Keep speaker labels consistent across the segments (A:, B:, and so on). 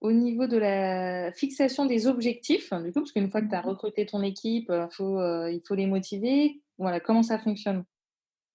A: Au niveau de la fixation des objectifs, du coup, parce qu'une fois que tu as
B: Mmh.
A: recruté ton équipe, il faut les motiver. Voilà, comment ça fonctionne?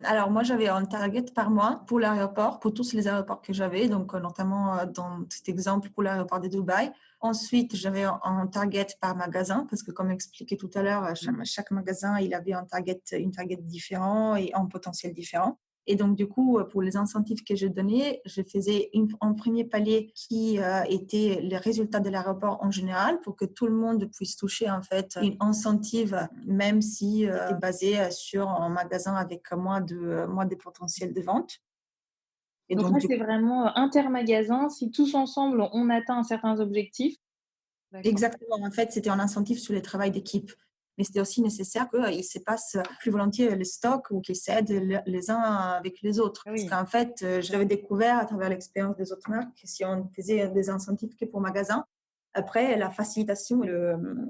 B: Alors moi, j'avais un target par mois pour l'aéroport, pour tous les aéroports que j'avais, donc notamment, dans cet exemple pour l'aéroport de Dubaï. Ensuite, j'avais un target par magasin parce que comme expliqué tout à l'heure, chaque magasin, il avait une target différent et un potentiel différent. Et donc du coup, pour les incentives que je donnais, je faisais un premier palier qui, était les résultats de l'aéroport en général pour que tout le monde puisse toucher en fait une incentive, même si, était basée, sur un magasin avec moins de potentiel de vente. Et
A: Donc
B: donc
A: là,
B: du
A: c'est vraiment, intermagasin. Si tous ensemble, on atteint certains objectifs. D'accord.
B: Exactement. En fait, c'était un incentive sur le travail d'équipe. Mais c'était aussi nécessaire qu'ils se passent plus volontiers les stocks ou qu'ils s'aident les uns avec les autres.
A: Ah
B: Parce
A: oui.
B: qu'en fait, j'avais découvert à travers l'expérience des autres marques que si on faisait des incentives que pour magasin, après, la facilitation,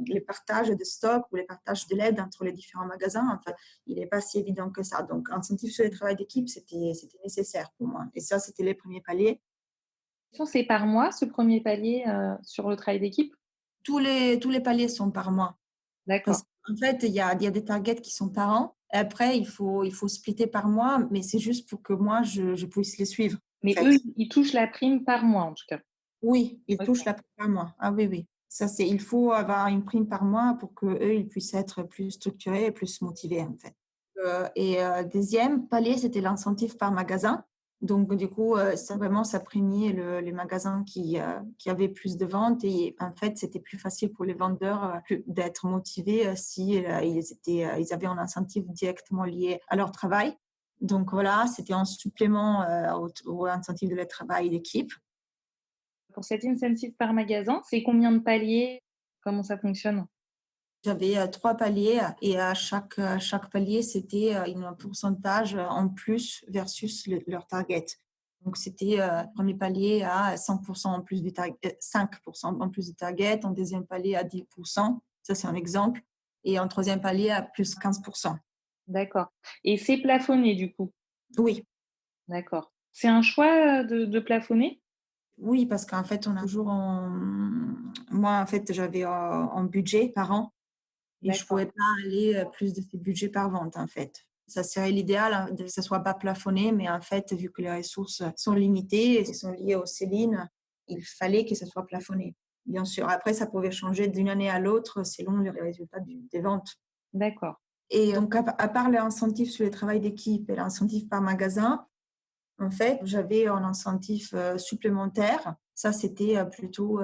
B: les partages de stocks ou les partages de l'aide entre les différents magasins, enfin, il n'est pas si évident que ça. Donc, incentive sur le travail d'équipe, c'était nécessaire pour moi. Et ça, c'était les premiers paliers.
A: C'est par mois, ce premier palier, sur le travail d'équipe?
B: Tous les paliers sont par mois. Parce
A: D'accord.
B: qu'en fait, il y a des targets qui sont par an. Et après, il faut splitter par mois, mais c'est juste pour que moi, je puisse les suivre, en
A: Mais eux,
B: fait.
A: ils touchent la prime par mois, en tout cas?
B: Oui, ils touchent
A: OK.
B: la prime par mois. Ah oui, oui. Ça, il faut avoir une prime par mois pour qu'eux, ils puissent être plus structurés et plus motivés, en fait. 2e palier, c'était l'incentive par magasin. Donc du coup, ça vraiment, ça premiait les magasins qui avaient plus de ventes et en fait, c'était plus facile pour les vendeurs, d'être motivés, si, ils avaient un incentive directement lié à leur travail. Donc voilà, c'était un supplément, au incentive de leur travail d'équipe.
A: Pour cet incentive par magasin, c'est combien de paliers? Comment ça fonctionne?
B: J'avais, 3 paliers et à chaque palier, c'était, un pourcentage en plus versus leur target. Donc c'était, 1er palier à 100 en plus du target, 5 en plus du target, en 2e palier à 10. Ça, c'est un exemple et en 3e palier à plus 15.
A: D'accord, et c'est plafonné, du coup?
B: Oui,
A: D'accord. C'est un choix, de plafonner?
B: oui, parce qu'en fait, on a toujours moi, en fait, j'avais, un budget par an. Et je
A: D'accord.
B: pouvais pas aller, plus de ce budget par vente, en fait. Ça serait l'idéal, hein, que ça soit pas plafonné, mais en fait, vu que les ressources sont limitées et sont liées aux Céline, il fallait que ça soit plafonné. Bien sûr, après ça pouvait changer d'une année à l'autre selon les résultats des ventes.
A: D'accord.
B: Et donc à part l'incentive sur le travail d'équipe et l'incentive par magasin, en fait, j'avais un incentif, supplémentaire. Ça, c'était, plutôt,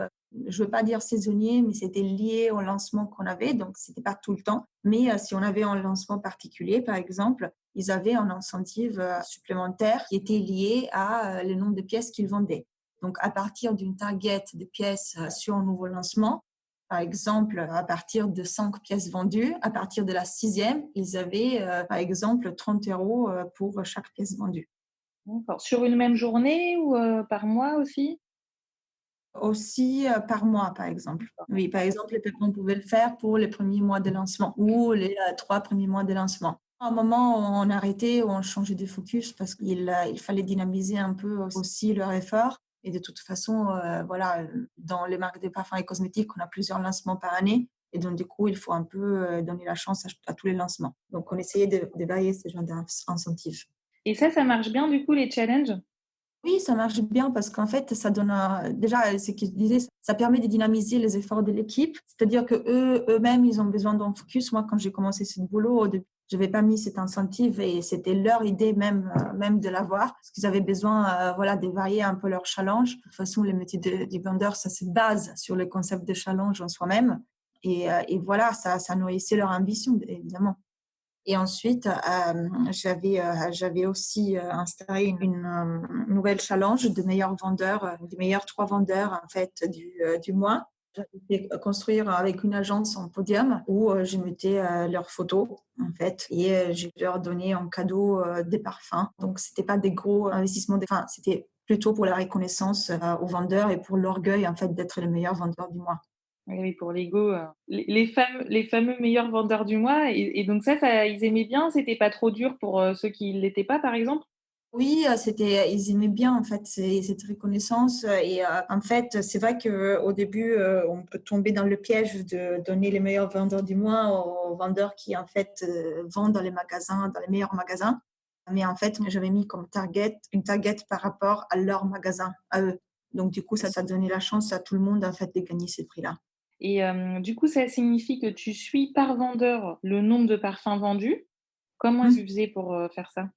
B: je veux pas dire saisonnier, mais c'était lié au lancement qu'on avait, donc c'était pas tout le temps. Mais, si on avait un lancement particulier, par exemple, ils avaient un incentive, supplémentaire qui était lié à, le nombre de pièces qu'ils vendaient. Donc à partir d'une target de pièces, sur un nouveau lancement, par exemple, à partir de 5 pièces vendues, à partir de la 6e, ils avaient, par exemple 30 € pour chaque pièce vendue.
A: D'accord. Sur une même journée ou, par mois aussi?
B: Aussi, par mois, par exemple. Oui, par exemple, on pouvait le faire pour les premiers mois de lancement ou les, 3 premiers mois de lancement. À un moment, on a arrêté, on changeait de focus parce qu'il fallait dynamiser un peu aussi leur effort et de toute façon, voilà, dans les marques de parfums et cosmétiques, on a plusieurs lancements par année et donc du coup, il faut un peu, donner la chance à tous les lancements. Donc on essayait de varier ce genre d'incentives.
A: Et ça marche bien, du coup, les challenges?
B: Oui, ça marche bien parce qu'en fait, ça donne déjà, ce que je disais, ça permet de dynamiser les efforts de l'équipe. C'est-à-dire que eux-mêmes, ils ont besoin d'un focus. Moi, quand j'ai commencé ce boulot, au début, je n'avais pas mis cette incentive et c'était leur idée même de l'avoir parce qu'ils avaient besoin, voilà, de varier un peu leur challenge. De toute façon, le métier du vendeur, ça se base sur le concept de challenge en soi-même. Et voilà, ça nourrissait leur ambition, évidemment. Et ensuite, j'avais aussi, installé une nouvelle challenge de meilleurs vendeurs, des meilleurs 3 vendeurs, en fait, du mois. J'avais fait construire avec une agence un podium où, je mettais, leurs photos, en fait et je leur donnais en cadeau, des parfums. Donc c'était pas des gros investissements, enfin, c'était plutôt pour la reconnaissance, aux vendeurs et pour l'orgueil, en fait, d'être le meilleur vendeur du mois.
A: Oui, oui, pour l'ego, les fameux meilleurs vendeurs du mois, et donc ça, ils aimaient bien? C'était pas trop dur pour, ceux qui ne l'étaient pas, par exemple?
B: Oui, ils aimaient bien en fait cette reconnaissance et en fait, c'est vrai qu'au début, on peut tomber dans le piège de donner les meilleurs vendeurs du mois aux vendeurs qui en fait, vendent dans les magasins, dans les meilleurs magasins. Mais en fait, moi, j'avais mis comme une target par rapport à leur magasin, à eux. Donc du coup, ça donnait la chance à tout le monde en fait de gagner ces prix-là.
A: Et du coup, ça signifie que tu suis par vendeur le nombre de parfums vendus? Comment est-ce que tu
B: Mmh.
A: faisais pour, faire ça?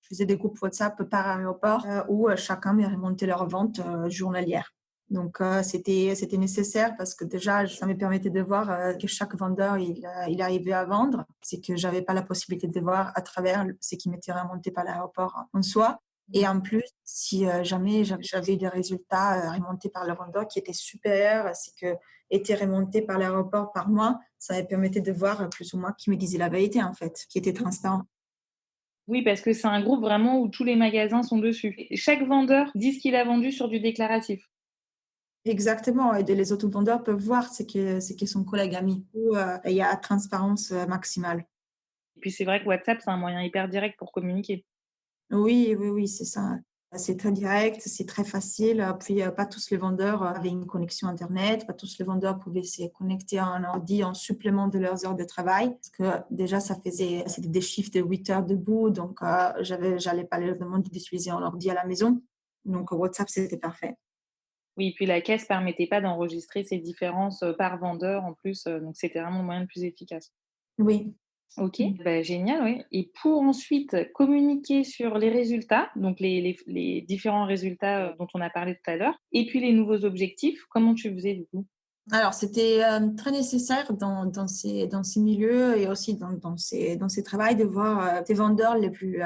B: Je faisais des groupes WhatsApp par aéroport, où, chacun me remontait leurs ventes, journalières. Donc, c'était nécessaire parce que déjà, ça me permettait de voir, que chaque vendeur, il arrivait à vendre. C'est que j'avais pas la possibilité de voir à travers ce qui m'était remonté par l'aéroport en soi. Et en plus, si, jamais j'avais des résultats, remontés par le vendeur qui étaient supérieurs à ce que était remonté par l'aéroport par moi, ça me permettait de voir, plus ou moins qui me disait la vérité, en fait, qui était transparent.
A: Oui, parce que c'est un groupe vraiment où tous les magasins sont dessus. Et chaque vendeur dit ce qu'il a vendu sur du déclaratif.
B: Exactement, et les autres vendeurs peuvent voir ce que son collègue a mis. Ou, il y a transparence, maximale.
A: Et puis c'est vrai que WhatsApp, c'est un moyen hyper direct pour communiquer.
B: Oui, oui, oui, c'est ça. C'est très direct, c'est très facile. Puis, pas tous les vendeurs avaient une connexion internet, pas tous les vendeurs pouvaient se connecter à un ordi en supplément de leurs heures de travail. Parce que déjà, c'était des chiffres de 8 heures debout, donc j'allais pas leur demander d'utiliser un ordi à la maison. Donc WhatsApp, c'était parfait.
A: Oui, puis la caisse permettait pas d'enregistrer ces différences, par vendeur en plus, donc c'était vraiment le moyen le plus efficace.
B: Oui.
A: OK,
B: Mmh.
A: bah, génial, oui, et pour ensuite communiquer sur les résultats, donc les différents résultats, dont on a parlé tout à l'heure et puis les nouveaux objectifs, comment tu faisais du coup?
B: Alors, c'était, très nécessaire dans ces milieux et aussi dans ces travails de voir, tes vendeurs les plus,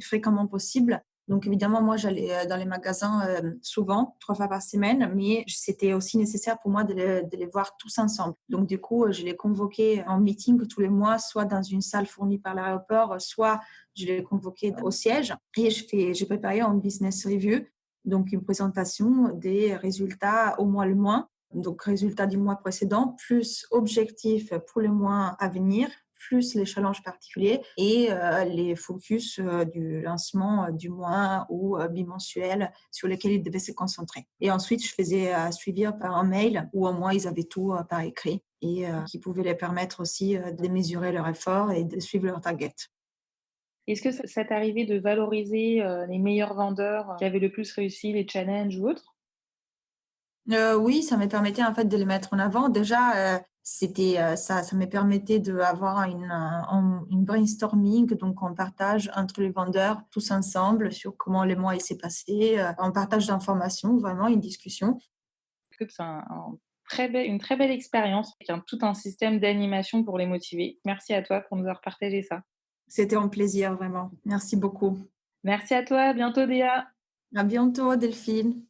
B: fréquemment possible. Donc évidemment, moi, j'allais, dans les magasins, souvent, 3 fois par semaine, mais c'était aussi nécessaire pour moi de les voir tous ensemble. Donc du coup, je les convoquais en meeting tous les mois, soit dans une salle fournie par l'aéroport, soit je les convoquais au siège et j'ai préparé un business review, donc une présentation des résultats au mois le mois, donc résultats du mois précédent, plus objectifs pour le mois à venir, plus les challenges particuliers et les focus du lancement du mois ou bimensuel sur lesquels ils devaient se concentrer. Et ensuite, je faisais suivi par un mail où au moins ils avaient tout par écrit et qui pouvait les permettre aussi de mesurer leur effort et de suivre leur target.
A: Est-ce que ça t'arrivait de valoriser, les meilleurs vendeurs qui avaient le plus réussi les challenges ou autres?
B: Oui, ça me permettait en fait de les mettre en avant. Déjà, ça me permettait d'avoir une brainstorming, donc on partage entre les vendeurs tous ensemble sur comment le mois il s'est passé, on partage d'informations, vraiment une discussion.
A: Je trouve que c'est une très belle expérience avec tout un système d'animation pour les motiver. Merci à toi pour nous avoir partagé ça.
B: C'était un plaisir vraiment. Merci beaucoup.
A: Merci à toi, à bientôt Déa.
B: À bientôt Delphine.